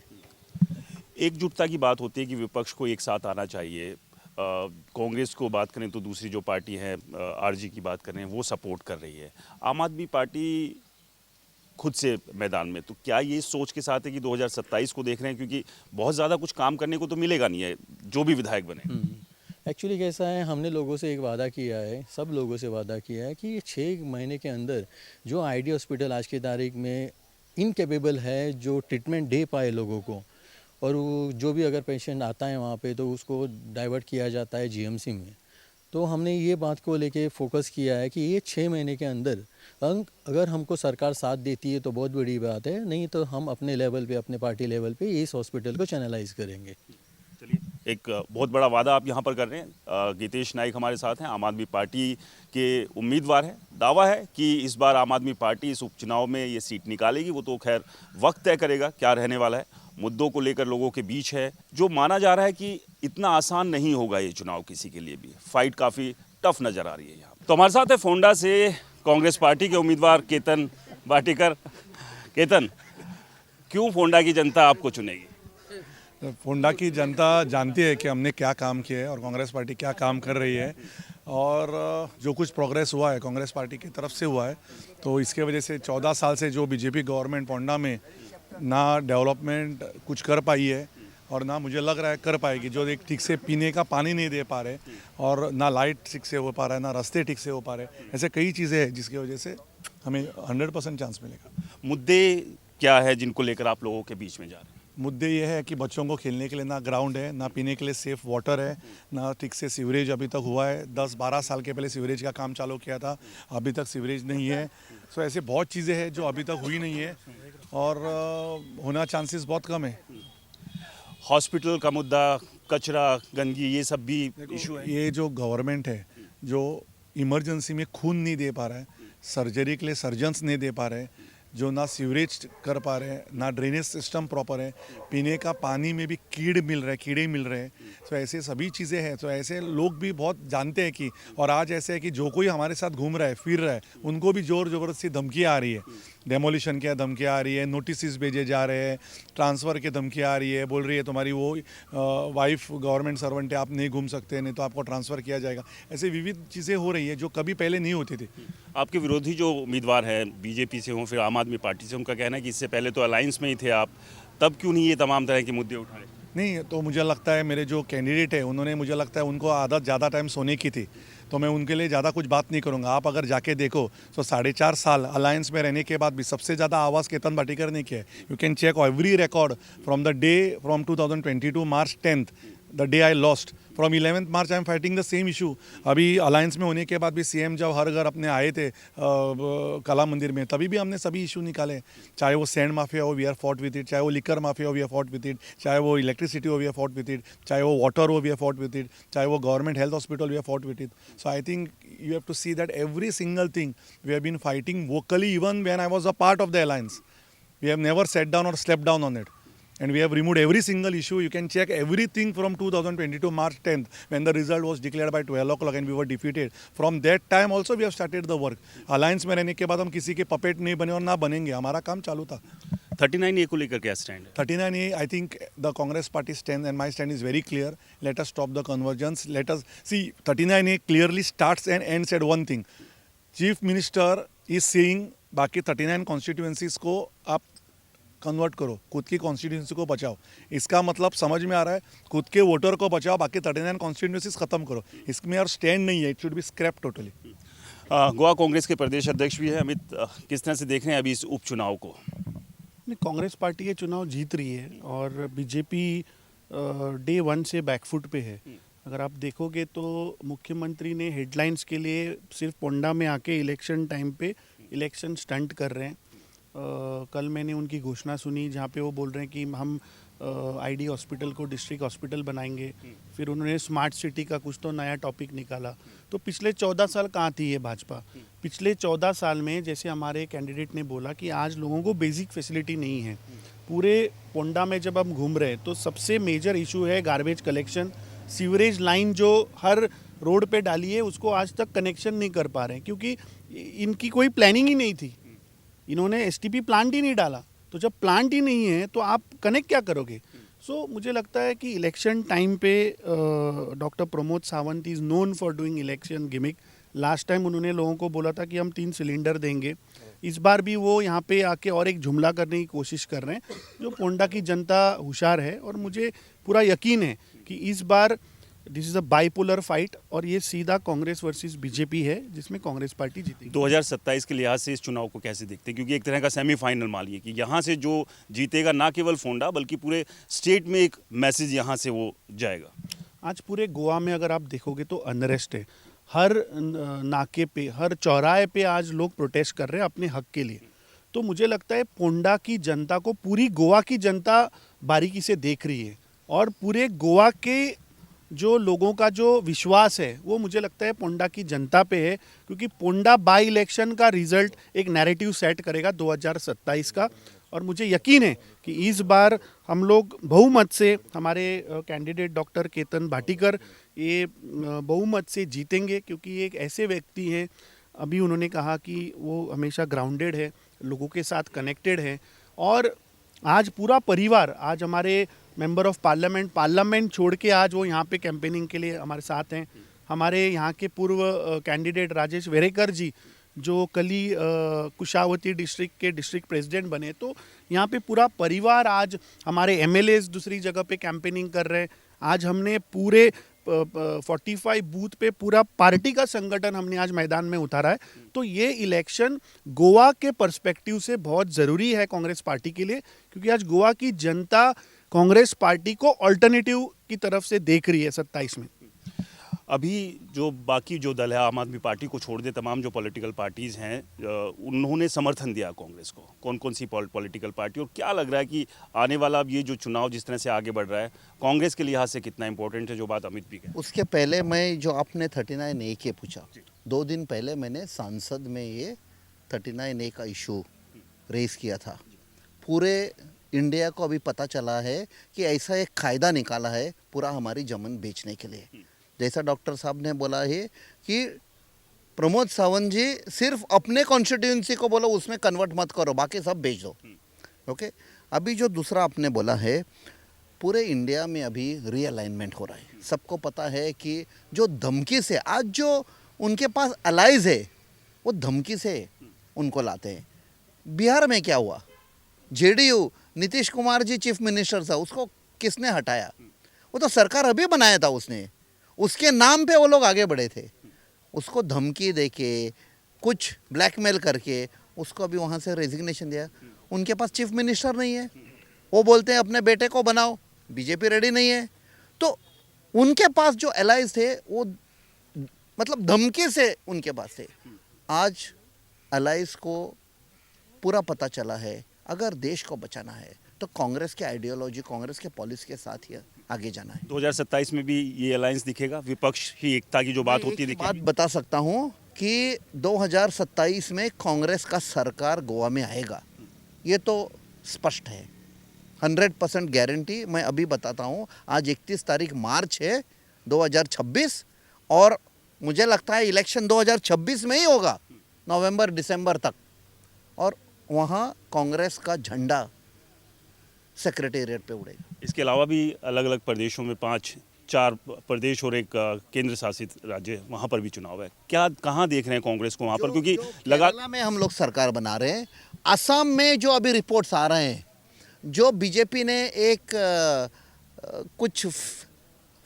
एकजुटता की बात होती है कि विपक्ष को एक साथ आना चाहिए। कांग्रेस को बात करें तो दूसरी जो पार्टी है आरजी की बात करें वो सपोर्ट कर रही है। आम आदमी पार्टी खुद से मैदान में। तो क्या ये सोच के साथ है कि 2027 को देख रहे हैं, क्योंकि बहुत ज़्यादा कुछ काम करने को तो मिलेगा नहीं है जो भी विधायक बने। एक्चुअली कैसा है, हमने लोगों से एक वादा किया है, सब लोगों से वादा किया है कि ये 6 महीने के अंदर जो आईडी हॉस्पिटल आज की तारीख में इनकेपेबल है जो ट्रीटमेंट दे पाए लोगों को, और वो जो भी अगर पेशेंट आता है वहाँ पे तो उसको डाइवर्ट किया जाता है जीएमसी में। तो हमने ये बात को लेके फोकस किया है कि ये 6 महीने के अंदर अगर हमको सरकार साथ देती है तो बहुत बड़ी बात है, नहीं तो हम अपने लेवल पे, अपने पार्टी लेवल पे इस हॉस्पिटल को चैनलाइज करेंगे। चलिए, एक बहुत बड़ा वादा आप यहाँ पर कर रहे हैं। गीतेश नाइक हमारे साथ हैं, आम आदमी पार्टी के उम्मीदवार हैं। दावा है कि इस बार आम आदमी पार्टी इस उपचुनाव में ये सीट निकालेगी। वो तो खैर वक्त तय करेगा क्या रहने वाला है। मुद्दों को लेकर लोगों के बीच है, जो माना जा रहा है कि इतना आसान नहीं होगा ये चुनाव किसी के लिए भी। फाइट काफ़ी टफ नज़र आ रही है यहाँ। तो हमारे साथ है फोंडा से कांग्रेस पार्टी के उम्मीदवार केतन भाटीकर। केतन, क्यों फोंडा की जनता आपको चुनेगी? फोंडा की जनता जानती है कि हमने क्या काम किया है और कांग्रेस पार्टी क्या काम कर रही है, और जो कुछ प्रोग्रेस हुआ है कांग्रेस पार्टी की तरफ से हुआ है, तो इसके वजह से 14 साल से जो बीजेपी गवर्नमेंट फोंडा में ना डेवलपमेंट कुछ कर पाई है और ना मुझे लग रहा है कर पाएगी। जो एक ठीक से पीने का पानी नहीं दे पा रहे, और ना लाइट ठीक से हो पा रहा है, ना रास्ते ठीक से हो पा रहे, ऐसे कई चीज़ें हैं जिसकी वजह से हमें 100% चांस मिलेगा। मुद्दे क्या है जिनको लेकर आप लोगों के बीच में जा रहे हैं? मुद्दे ये है कि बच्चों को खेलने के लिए ना ग्राउंड है, ना पीने के लिए सेफ वाटर है, ना ठीक से सीवरेज अभी तक हुआ है। 10-12 साल के पहले सीवरेज का काम चालू किया था, अभी तक सीवरेज नहीं है। सो ऐसे बहुत चीज़ें हैं जो अभी तक हुई नहीं है और होना चांसेस बहुत कम है। हॉस्पिटल का मुद्दा, कचरा, गंदगी, ये सब भी इशू है। ये जो गवर्नमेंट है जो इमरजेंसी में खून नहीं दे पा रहा है, सर्जरी के लिए सर्जन्स नहीं दे पा रहे, जो ना सीवरेज कर पा रहे हैं, ना ड्रेनेज सिस्टम प्रॉपर है, पीने का पानी में भी कीड़े मिल रहे हैं। तो ऐसे सभी चीज़ें हैं। तो ऐसे लोग भी बहुत जानते हैं कि, और आज ऐसे है कि जो कोई हमारे साथ घूम रहा है, फिर रहा है, उनको भी ज़ोर ज़बरदस्ती धमकियाँ आ रही है। डेमोलिशन की धमकियाँ आ रही है, नोटिस भेजे जा रहे हैं, ट्रांसफ़र की धमकियाँ आ रही है, बोल रही है तुम्हारी वो वाइफ गवर्नमेंट सर्वेंट है, आप नहीं घूम सकते, नहीं तो आपको ट्रांसफ़र किया जाएगा। ऐसे विविध चीज़ें हो रही है जो कभी पहले नहीं होती थी। आपके विरोधी जो उम्मीदवार हैं, बीजेपी से हों फिर आम आदमी पार्टी से, उनका कहना है कि इससे पहले तो अलायंस में ही थे आप, तब क्यों नहीं ये तमाम तरह के मुद्दे उठाए? नहीं, तो मुझे लगता है मेरे जो कैंडिडेट है उन्होंने, मुझे लगता है उनको आदत ज़्यादा टाइम सोने की थी, तो मैं उनके लिए ज़्यादा कुछ बात नहीं करूँगा। आप अगर जाके देखो तो 4.5 साल अलायंस में रहने के बाद भी सबसे ज़्यादा आवाज़ केतन भाटीकर ने किया है। You can check every record from 2022 March 10th, the day I lost, from 11th March I am fighting the same issue. अभी अलायंस में होने के बाद भी सीएम जब हर घर अपने आए थे कला मंदिर में, तभी भी हमने सभी इशू निकाले। चाहे वो सैंड माफिया हो, we are fought with it, चाहे वो लिकर माफिया हो, we are fought with it, चाहे वो इलेक्ट्रिसिटी हो, we are fought with it, चाहे वो वाटर हो, we are fought with it, चाहे वो government health hospital, we are fought with it. So I think you have to see that every single thing we have been fighting vocally, even when I was a part of the alliance. We have never sat down or slept down on it, and we have removed every single issue. You can check everything from 2022 March 10th when the result was declared by 12 o'clock and we were defeated. From that time also we have started the work. Alliance में रहने के बाद हम किसी के puppet नहीं बने और ना बनेंगे, हमारा काम चालू था। 39A को लेकर क्या स्टैंड है? 39A, I think the Congress party stand and my stand is very clear. Let us stop the convergence. Let us see, 39A clearly starts and ends at one thing. Chief Minister is saying बाकी 39 constituencies को आप कन्वर्ट करो, खुद की कॉन्स्टिट्यूंसी को बचाओ। इसका मतलब समझ में आ रहा है, खुद के वोटर को बचाओ, बाकी 39 कॉन्स्टिट्यूंसीज खत्म करो। इसमें और स्टैंड नहीं है, it should be scrap totally. Goa Congress के प्रदेश अध्यक्ष भी है अमित, किस तरह से देख रहे हैं अभी इस उपचुनाव को? कांग्रेस पार्टी ये चुनाव जीत रही है और बीजेपी डे 1 से बैकफुट पे है। अगर आप देखोगे तो मुख्यमंत्री ने हेडलाइंस के लिए सिर्फ पोंडा में आके इलेक्शन टाइम पे इलेक्शन स्टंट कर रहे हैं। कल मैंने उनकी घोषणा सुनी जहाँ पे वो बोल रहे हैं कि हम आईडी हॉस्पिटल को डिस्ट्रिक्ट हॉस्पिटल बनाएंगे। फिर उन्होंने स्मार्ट सिटी का कुछ तो नया टॉपिक निकाला। तो पिछले 14 साल कहाँ थी ये भाजपा? पिछले 14 साल में जैसे हमारे कैंडिडेट ने बोला कि आज लोगों को बेसिक फैसिलिटी नहीं है। पूरे पोंडा में जब हम घूम रहे हैं तो सबसे मेजर इशू है गार्बेज कलेक्शन। सीवरेज लाइन जो हर रोड पे डाली है उसको आज तक कनेक्शन नहीं कर पा रहे हैं, क्योंकि इनकी कोई प्लानिंग ही नहीं थी। इन्होंने एसटीपी प्लांट ही नहीं डाला, तो जब प्लांट ही नहीं है तो आप कनेक्ट क्या करोगे? सो मुझे लगता है कि इलेक्शन टाइम पे doctor Pramod Sawant is known for doing election gimmick. Last time उन्होंने लोगों को बोला था कि हम 3 सिलेंडर देंगे, इस बार भी वो यहाँ पे आके और एक जुमला करने की कोशिश कर रहे हैं। जो पोंडा की जनता होशियार है और मुझे पूरा यकीन है कि इस बार this is a bipolar fight और ये सीधा कांग्रेस वर्सेस बीजेपी है जिसमें कांग्रेस पार्टी जीतेगी। 2027 के लिहाज से इस चुनाव को कैसे देखते हैं, क्योंकि एक तरह का सेमीफाइनल मानिए कि यहाँ से जो जीतेगा ना केवल फोंडा बल्कि पूरे स्टेट में एक मैसेज यहाँ से वो जाएगा। आज पूरे गोवा में अगर आप देखोगे तो अनरेस्ट है। हर नाके पे, हर चौराहे पे आज लोग प्रोटेस्ट कर रहे हैं अपने हक के लिए। तो मुझे लगता है पोंडा की जनता को पूरी गोवा की जनता बारीकी से देख रही है और पूरे गोवा के जो लोगों का जो विश्वास है वो मुझे लगता है पोंडा की जनता पे है, क्योंकि पोंडा बाई इलेक्शन का रिजल्ट एक नैरेटिव सेट करेगा 2027 का। और मुझे यकीन है कि इस बार हम लोग बहुमत से, हमारे कैंडिडेट डॉक्टर केतन भाटीकर ये बहुमत से जीतेंगे, क्योंकि ये एक ऐसे व्यक्ति हैं, अभी उन्होंने कहा कि वो हमेशा ग्राउंडेड है, लोगों के साथ कनेक्टेड है। और आज पूरा परिवार, आज हमारे मेंबर ऑफ पार्लियामेंट छोड़ के आज वो यहाँ पे कैंपेनिंग के लिए हमारे साथ हैं। हमारे यहाँ के पूर्व कैंडिडेट राजेश वेरेकर जी जो कल ही कुशावती डिस्ट्रिक्ट के डिस्ट्रिक्ट प्रेसिडेंट बने, तो यहाँ पे पूरा परिवार, आज हमारे एमएलएस दूसरी जगह पे कैंपेनिंग कर रहे हैं। आज हमने पूरे 45 बूथ पे पूरा पार्टी का संगठन हमने आज मैदान में उतारा है। तो ये इलेक्शन गोवा के पर्सपेक्टिव से बहुत ज़रूरी है कांग्रेस पार्टी के लिए, क्योंकि आज गोवा की जनता कांग्रेस पार्टी को अल्टरनेटिव की तरफ से देख रही है 27 में। अभी जो बाकी जो दल है, आम आदमी पार्टी को छोड़ दे तमाम जो पॉलिटिकल पार्टीज़ हैं, उन्होंने समर्थन दिया कांग्रेस को। कौन कौन सी पॉलिटिकल पार्टी, और क्या लग रहा है कि आने वाला अब ये जो चुनाव जिस तरह से आगे बढ़ रहा है कांग्रेस के लिहाज से कितना इंपॉर्टेंट है, जो बात अमित भी कहे। उसके पहले मैं जो आपने 39A के पूछा, 2 दिन पहले मैंने सांसद में ये 39A का इशू रेज किया था। पूरे इंडिया को अभी पता चला है कि ऐसा एक कायदा निकाला है पूरा हमारी ज़मीन बेचने के लिए। जैसा डॉक्टर साहब ने बोला है कि प्रमोद सावंत जी सिर्फ अपने कॉन्स्टिट्यूंसी को बोलो उसमें कन्वर्ट मत करो, बाकी सब बेच दो। ओके, अभी जो दूसरा आपने बोला है, पूरे इंडिया में अभी रीअलाइनमेंट हो रहा है। सबको पता है कि जो धमकी से आज जो उनके पास अलाइज है वो धमकी से उनको लाते हैं। बिहार में क्या हुआ, JDU Nitish Kumar ji chief minister था, उसको किसने हटाया? वो तो सरकार अभी बनाया था उसने, उसके नाम पे वो लोग आगे बढ़े थे। उसको धमकी देके कुछ ब्लैकमेल करके उसको अभी वहाँ से रेजिग्नेशन दिया। उनके पास चीफ मिनिस्टर नहीं है, वो बोलते हैं अपने बेटे को बनाओ, बीजेपी रेडी नहीं है। तो उनके पास जो एलाइज थे वो मतलब धमकी से उनके पास थे। आज एलाइज को पूरा पता चला है अगर देश को बचाना है तो कांग्रेस के आइडियोलॉजी, कांग्रेस के पॉलिसी के साथ ही आगे जाना है। 2027 में भी ये अलायंस दिखेगा, विपक्ष की एकता की जो बात होती है। बात बता सकता हूँ कि 2027 में कांग्रेस का सरकार गोवा में आएगा, ये तो स्पष्ट है, 100% गारंटी। मैं अभी बताता हूँ, आज 31 तारीख मार्च है 2026 और मुझे लगता है इलेक्शन 2026 में ही होगा, नवंबर दिसंबर तक। और वहाँ कांग्रेस का झंडा सेक्रेटेरिएट पे उड़ेगा। इसके अलावा भी अलग अलग प्रदेशों में 5-4 प्रदेश और एक केंद्र शासित राज्य, वहाँ पर भी चुनाव है। क्या कहाँ देख रहे हैं कांग्रेस को वहाँ पर, क्योंकि केरला में हम लोग सरकार बना रहे हैं, असम में जो अभी रिपोर्ट्स आ रहे हैं, जो बीजेपी ने एक कुछ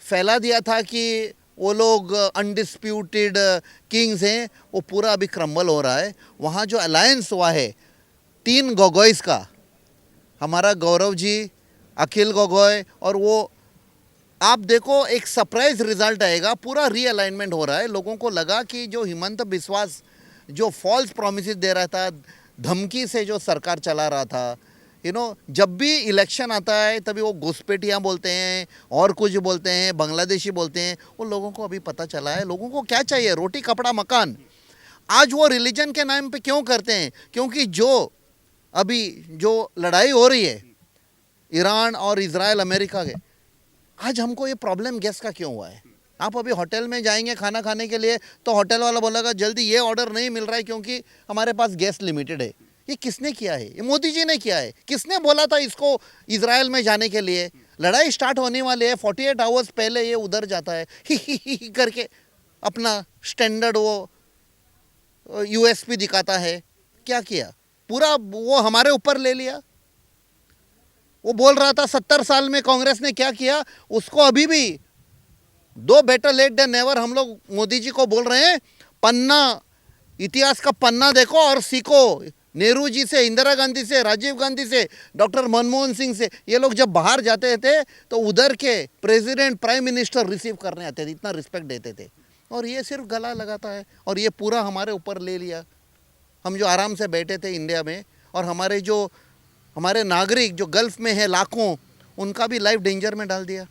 फैला दिया था कि वो लोग अनडिस्प्यूटेड किंग्स हैं, वो पूरा अभी क्रम्बल हो रहा है। वहाँ जो अलायंस हुआ है 3 गोगोईस का, हमारा गौरव जी, अखिल गोगोई, और वो आप देखो एक सरप्राइज रिजल्ट आएगा। पूरा रीअलाइनमेंट हो रहा है। लोगों को लगा कि जो हिमंत बिस्वास जो फॉल्स प्रॉमिसेस दे रहा था, धमकी से जो सरकार चला रहा था, जब भी इलेक्शन आता है तभी वो घुसपैठियाँ बोलते हैं और कुछ बोलते हैं, बांग्लादेशी बोलते हैं। वो लोगों को अभी पता चला है लोगों को क्या चाहिए, रोटी कपड़ा मकान। आज वो रिलीजन के नाम पे क्यों करते हैं? क्योंकि जो अभी जो लड़ाई हो रही है ईरान और इजराइल अमेरिका के, आज हमको ये प्रॉब्लम गैस का क्यों हुआ है? आप अभी होटल में जाएंगे खाना खाने के लिए तो होटल वाला बोलेगा जल्दी ये ऑर्डर नहीं मिल रहा है क्योंकि हमारे पास गैस लिमिटेड है। ये किसने किया है? ये मोदी जी ने किया है। किसने बोला था इसको इजराइल में जाने के लिए? लड़ाई स्टार्ट होने वाली है, 48 आवर्स पहले ये उधर जाता है ही करके अपना स्टैंडर्ड वो यूएसपी दिखाता है क्या किया? पूरा वो हमारे ऊपर ले लिया। वो बोल रहा था 70 साल में कांग्रेस ने क्या किया, उसको अभी भी दो बेटर लेट देन नेवर हम लोग मोदी जी को बोल रहे हैं। पन्ना, इतिहास का पन्ना देखो और सीखो। नेहरू जी से, इंदिरा गांधी से, राजीव गांधी से, डॉक्टर मनमोहन सिंह से। ये लोग जब बाहर जाते थे तो उधर के प्रेसिडेंट, प्राइम मिनिस्टर रिसीव करने आते थे, इतना रिस्पेक्ट देते थे। और ये सिर्फ गला लगाता है और ये पूरा हमारे ऊपर ले लिया। हम जो आराम से बैठे थे इंडिया में, और हमारे नागरिक जो गल्फ में है लाखों, उनका भी लाइफ डेंजर में डाल दिया।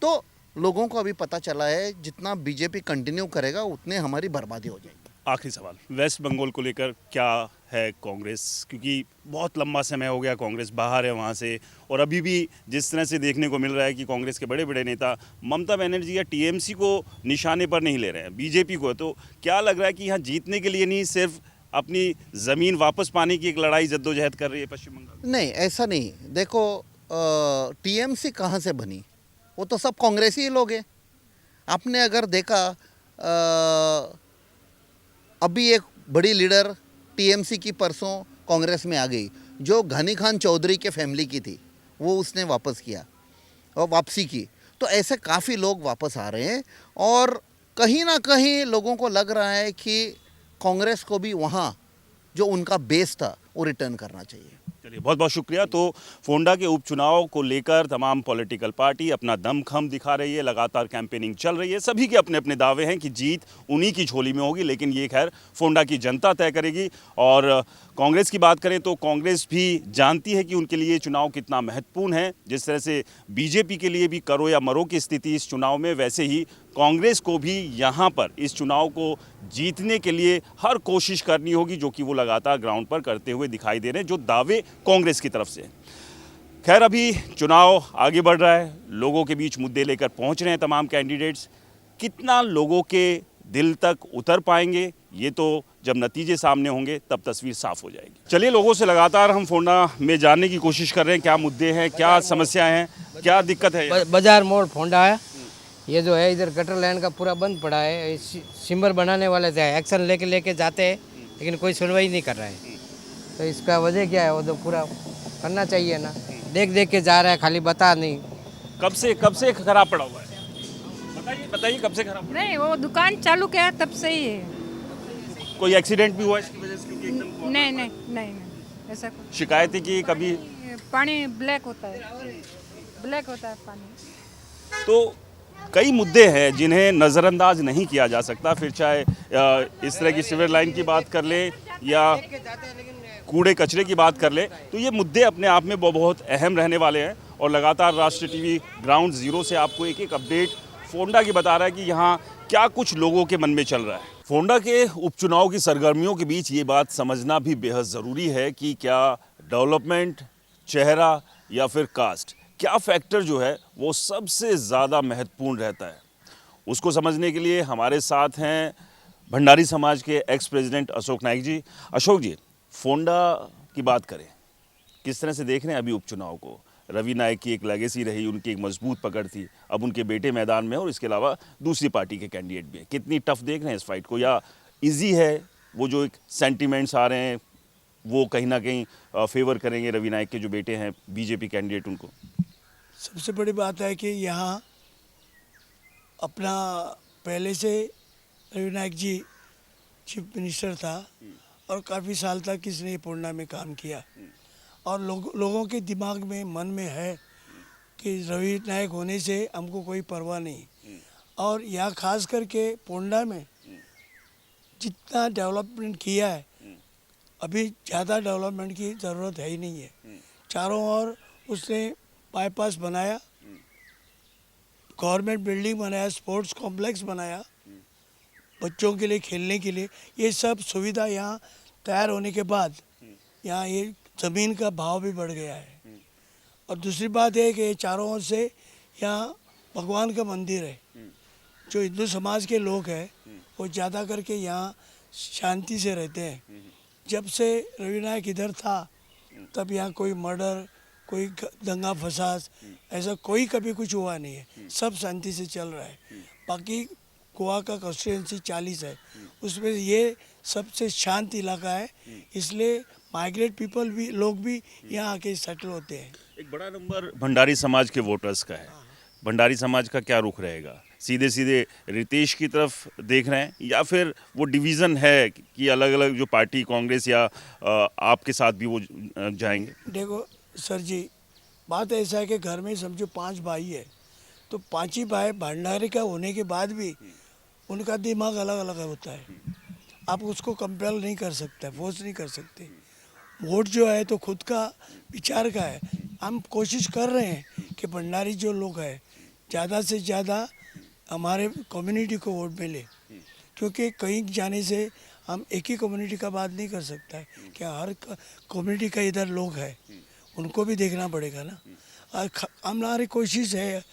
तो लोगों को अभी पता चला है जितना बीजेपी कंटिन्यू करेगा उतने हमारी बर्बादी हो जाएगी। आखिरी सवाल, वेस्ट बंगाल को लेकर क्या है कांग्रेस, क्योंकि बहुत लंबा समय हो गया कांग्रेस बाहर है वहाँ से, और अभी भी जिस तरह से देखने को मिल रहा है कि कांग्रेस के बड़े बड़े नेता ममता बनर्जी या टीएमसी को निशाने पर नहीं ले रहे हैं, बीजेपी को। तो क्या लग रहा है कि यहाँ जीतने के लिए नहीं, सिर्फ अपनी ज़मीन वापस पाने की एक लड़ाई जद्दोजहद कर रही है पश्चिम बंगाल? नहीं, ऐसा नहीं। देखो, टीएमसी कहाँ से बनी? वो तो सब कांग्रेसी ही लोग हैं। आपने अगर देखा, अभी एक बड़ी लीडर टीएमसी की परसों कांग्रेस में आ गई, जो घनी खान चौधरी के फैमिली की थी, वो उसने वापस किया और वापसी की। तो ऐसे काफ़ी लोग वापस आ रहे हैं और कहीं ना कहीं लोगों को लग रहा है कि कांग्रेस को भी वहाँ जो उनका बेस था वो रिटर्न करना चाहिए। चलिए, बहुत बहुत शुक्रिया। तो फोंडा के उपचुनाव को लेकर तमाम पॉलिटिकल पार्टी अपना दमखम दिखा रही है, लगातार कैंपेनिंग चल रही है। सभी के अपने अपने दावे हैं कि जीत उन्हीं की झोली में होगी, लेकिन ये खैर फोंडा की जनता तय करेगी। और कांग्रेस की बात करें तो कांग्रेस भी जानती है कि उनके लिए चुनाव कितना महत्वपूर्ण है। जिस तरह से बीजेपी के लिए भी करो या मरो की स्थिति इस चुनाव में, वैसे ही कांग्रेस को भी यहाँ पर इस चुनाव को जीतने के लिए हर कोशिश करनी होगी, जो कि वो लगातार ग्राउंड पर करते हुए दिखाई दे रहे हैं, जो दावे कांग्रेस की तरफ से। खैर, अभी चुनाव आगे बढ़ रहा है, लोगों के बीच मुद्दे लेकर पहुंच रहे हैं तमाम कैंडिडेट्स। कितना लोगों के दिल तक उतर पाएंगे, ये तो जब नतीजे सामने होंगे तब तस्वीर साफ हो जाएगी। चलिए, लोगों से लगातार हम फोंडा में जानने की कोशिश कर रहे हैं क्या मुद्दे हैं, क्या समस्याएं हैं, क्या दिक्कत है। बाजार मोड़ फोंडा है, ये जो है इधर गटर लाइन का पूरा बंद पड़ा है। सिम्बर बनाने वाले थे, एक्शन लेके जाते हैं, लेकिन कोई सुनवाई नहीं कर रहा है। तो इसका वजह क्या है, वो तो पूरा करना चाहिए ना। देख के जा रहा है, खाली बता नहीं। कब से खराब पड़ा हुआ है, बताइए कब से खराब? नहीं, वो दुकान चालू किया तब से ही है। कोई एक्सीडेंट भी हुआ इसकी वजह से? क्योंकि एकदम नहीं, ऐसा शिकायत है कि कभी पानी ब्लैक होता है पानी। तो कई मुद्दे हैं जिन्हें नज़रअंदाज नहीं किया जा सकता, फिर चाहे इस तरह की सिविल लाइन की बात कर ले या कूड़े कचरे की बात कर ले, तो ये मुद्दे अपने आप में बहुत अहम रहने वाले हैं। और लगातार राष्ट्रीय टीवी ग्राउंड ज़ीरो से आपको एक अपडेट फोंडा की बता रहा है कि यहाँ क्या कुछ लोगों के मन में चल रहा है। फोंडा के उपचुनाव की सरगर्मियों के बीच ये बात समझना भी बेहद ज़रूरी है कि क्या डेवलपमेंट, चेहरा या फिर कास्ट, क्या फैक्टर जो है वो सबसे ज़्यादा महत्वपूर्ण रहता है। उसको समझने के लिए हमारे साथ हैं भंडारी समाज के एक्स प्रेसिडेंट अशोक नाइक जी। अशोक जी, फोंडा की बात करें, किस तरह से देख रहे हैं अभी उपचुनाव को? रवि नायक की एक लेगेसी रही, उनकी एक मजबूत पकड़ थी, अब उनके बेटे मैदान में और इसके अलावा दूसरी पार्टी के कैंडिडेट भी हैं। कितनी टफ देख रहे हैं इस फाइट को, या इजी है? वो जो एक सेंटिमेंट्स आ रहे हैं वो कहीं ना कहीं फेवर करेंगे रवि नायक के जो बेटे हैं बीजेपी कैंडिडेट उनको? सबसे बड़ी बात है कि यहाँ अपना पहले से रवि नायक जी चीफ मिनिस्टर था और काफ़ी साल तक इसने पूर्णा में काम किया, और लोगों के दिमाग में, मन में है कि रवि नायक होने से हमको कोई परवाह नहीं। और यहाँ खास करके पोंडा में जितना डेवलपमेंट किया है, अभी ज़्यादा डेवलपमेंट की ज़रूरत है ही नहीं है। चारों ओर उसने बाईपास बनाया, गवर्नमेंट बिल्डिंग बनाया, स्पोर्ट्स कॉम्प्लेक्स बनाया, बच्चों के लिए खेलने के लिए, ये सब सुविधा यहाँ तैयार होने के बाद यहाँ ये ज़मीन का भाव भी बढ़ गया है। और दूसरी बात है कि चारों ओर से यहाँ भगवान का मंदिर है। जो हिंदू समाज के लोग हैं वो ज़्यादा करके यहाँ शांति से रहते हैं। जब से रवि नायक इधर था तब यहाँ कोई मर्डर, कोई दंगा फसाद, ऐसा कोई कभी कुछ हुआ नहीं है। सब शांति से चल रहा है। बाकी गोवा का कॉन्स्टिट्यूंसी 40 है, उसमें ये सबसे शांत इलाका है, इसलिए माइग्रेट पीपल भी लोग भी यहाँ आके सेटल होते हैं। एक बड़ा नंबर भंडारी समाज के वोटर्स का है। भंडारी समाज का क्या रुख रहेगा? सीधे सीधे रितेश की तरफ देख रहे हैं या फिर वो डिवीज़न है कि अलग अलग जो पार्टी कांग्रेस या आपके साथ भी वो जाएंगे? देखो सर जी, बात ऐसा है कि घर में समझो 5 भाई है, तो 5 ही भाई भंडारी का होने के बाद भी उनका दिमाग अलग अलग होता है। आप उसको कंपेल नहीं कर सकते, फोर्स नहीं कर सकते। वोट जो है तो खुद का विचार का है। हम कोशिश कर रहे हैं कि भंडारी जो लोग हैं ज़्यादा से ज़्यादा हमारे कम्युनिटी को वोट मिले, क्योंकि कहीं जाने से हम एक ही कम्युनिटी का बात नहीं कर सकता है कि हर कम्युनिटी का इधर लोग हैं, उनको भी देखना पड़ेगा ना। और हमारी कोशिश है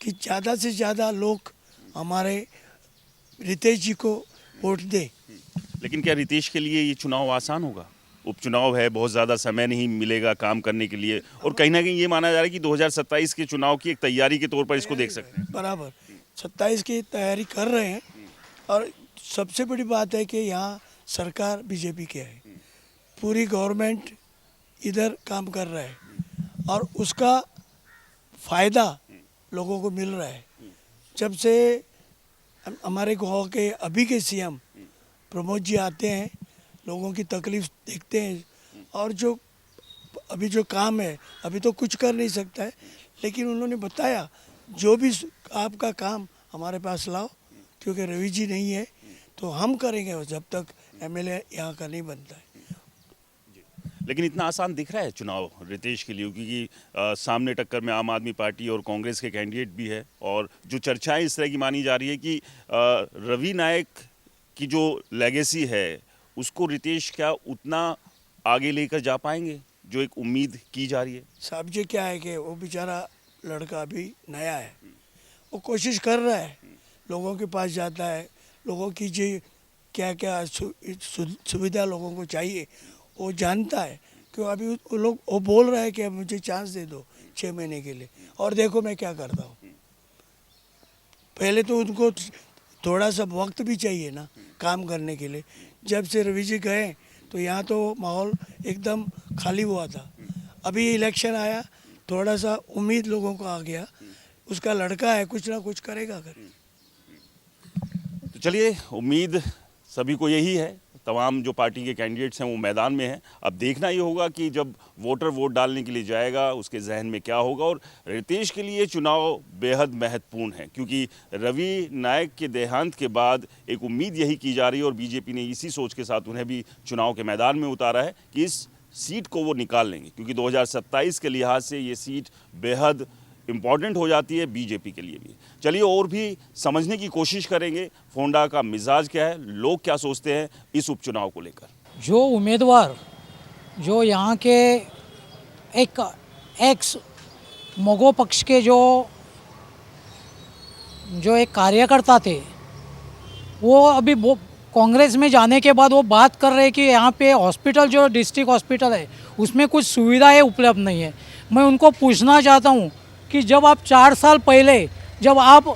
कि ज़्यादा से ज़्यादा लोग हमारे रितेश जी को वोट दे। लेकिन क्या रितेश के लिए ये चुनाव आसान होगा? उपचुनाव है, बहुत ज़्यादा समय नहीं मिलेगा काम करने के लिए, और कहीं ना कहीं ये माना जा रहा है कि 2027 के चुनाव की एक तैयारी के तौर पर इसको देख सकते हैं। बराबर 27 की तैयारी कर रहे हैं, और सबसे बड़ी बात है कि यहाँ सरकार बीजेपी की है, पूरी गवर्नमेंट इधर काम कर रहा है और उसका फ़ायदा लोगों को मिल रहा है। जब से हमारे गाँव के अभी के सीएम प्रमोद जी आते हैं, लोगों की तकलीफ देखते हैं, और जो अभी जो काम है अभी तो कुछ कर नहीं सकता है, लेकिन उन्होंने बताया जो भी आपका काम हमारे पास लाओ, क्योंकि रवि जी नहीं है तो हम करेंगे जब तक एमएलए यहाँ का नहीं बनता है। लेकिन इतना आसान दिख रहा है चुनाव रितेश के लिए, क्योंकि सामने टक्कर में आम आदमी पार्टी और कांग्रेस के कैंडिडेट भी है, और जो चर्चाएं इस तरह की मानी जा रही है कि रवि नायक की जो लेगेसी है उसको रितेश क्या उतना आगे लेकर जा पाएंगे जो एक उम्मीद की जा रही है? साहब जी क्या है कि वो बेचारा लड़का अभी नया है, वो कोशिश कर रहा है, लोगों के पास जाता है, लोगों की जो क्या क्या सुविधा लोगों को चाहिए वो जानता है। क्यों अभी वो बोल रहा है कि मुझे चांस दे दो 6 महीने के लिए और देखो मैं क्या करता हूँ। पहले तो उनको थोड़ा सा वक्त भी चाहिए ना काम करने के लिए। जब से रवि जी गए तो यहाँ तो माहौल एकदम खाली हुआ था, अभी इलेक्शन आया, थोड़ा सा उम्मीद लोगों को आ गया, उसका लड़का है, कुछ ना कुछ करेगा कर। तो चलिए, उम्मीद सभी को यही है, तमाम जो पार्टी के कैंडिडेट्स हैं वो मैदान में हैं। अब देखना ये होगा कि जब वोटर वोट डालने के लिए जाएगा उसके जहन में क्या होगा। और रितेश के लिए चुनाव बेहद महत्वपूर्ण है, क्योंकि रवि नायक के देहांत के बाद एक उम्मीद यही की जा रही है और बीजेपी ने इसी सोच के साथ उन्हें भी चुनाव के मैदान में उतारा है कि इस सीट को वो निकाल लेंगे, क्योंकि 2027 के लिहाज से ये सीट बेहद इम्पॉर्टेंट हो जाती है बीजेपी के लिए भी। चलिए और भी समझने की कोशिश करेंगे फोंडा का मिजाज क्या है, लोग क्या सोचते हैं इस उपचुनाव को लेकर। जो उम्मीदवार जो यहाँ के एक एक्स मोगो पक्ष के जो एक कार्यकर्ता थे, वो अभी कांग्रेस में जाने के बाद वो बात कर रहे हैं कि यहाँ पे हॉस्पिटल जो डिस्ट्रिक्ट हॉस्पिटल है उसमें कुछ सुविधाएं उपलब्ध नहीं है। मैं उनको पूछना चाहता हूँ कि जब आप 4 साल पहले जब आप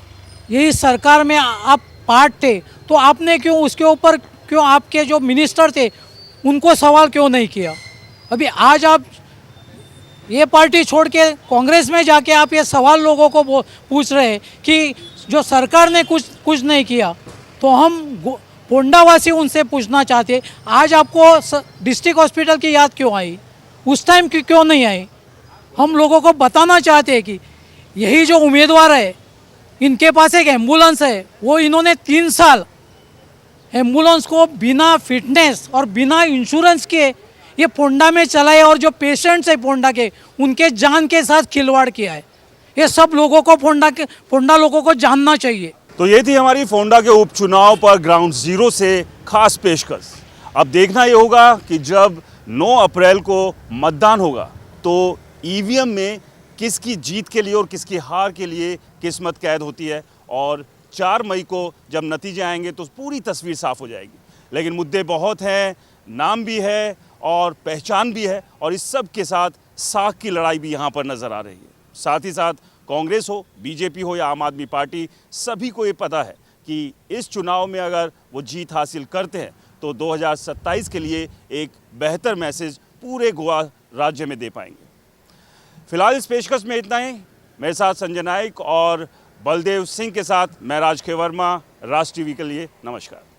यही सरकार में आप पार्ट थे तो आपने क्यों उसके ऊपर क्यों आपके जो मिनिस्टर थे उनको सवाल क्यों नहीं किया? अभी आज आप ये पार्टी छोड़ के कांग्रेस में जाके आप ये सवाल लोगों को पूछ रहे हैं कि जो सरकार ने कुछ नहीं किया। तो हम पोंडावासी उनसे पूछना चाहते, आज आपको डिस्ट्रिक्ट हॉस्पिटल की याद क्यों आई? उस टाइम क्यों नहीं आई? हम लोगों को बताना चाहते हैं कि यही जो उम्मीदवार है इनके पास एक एम्बुलेंस है, वो इन्होंने 3 साल एम्बुलेंस को बिना फिटनेस और बिना इंश्योरेंस के ये पोंडा में चलाए और जो पेशेंट्स है पोंडा के उनके जान के साथ खिलवाड़ किया है। ये सब लोगों को पोंडा लोगों को जानना चाहिए। तो ये थी हमारी फोंडा के उपचुनाव पर ग्राउंड जीरो से खास पेशकश। अब देखना ये होगा कि जब 9 अप्रैल को मतदान होगा तो ईवीएम में किसकी जीत के लिए और किसकी हार के लिए किस्मत कैद होती है, और 4 मई को जब नतीजे आएंगे तो पूरी तस्वीर साफ हो जाएगी। लेकिन मुद्दे बहुत हैं, नाम भी है और पहचान भी है, और इस सब के साथ साख की लड़ाई भी यहाँ पर नज़र आ रही है। साथ ही साथ कांग्रेस हो, बीजेपी हो या आम आदमी पार्टी, सभी को ये पता है कि इस चुनाव में अगर वो जीत हासिल करते हैं तो 2027 के लिए एक बेहतर मैसेज पूरे गोवा राज्य में दे पाएंगे। फिलहाल इस पेशकश में इतना ही। मेरे साथ संजय नाइक और बलदेव सिंह के साथ मैं राज के वर्मा, राज टीवी के लिए नमस्कार।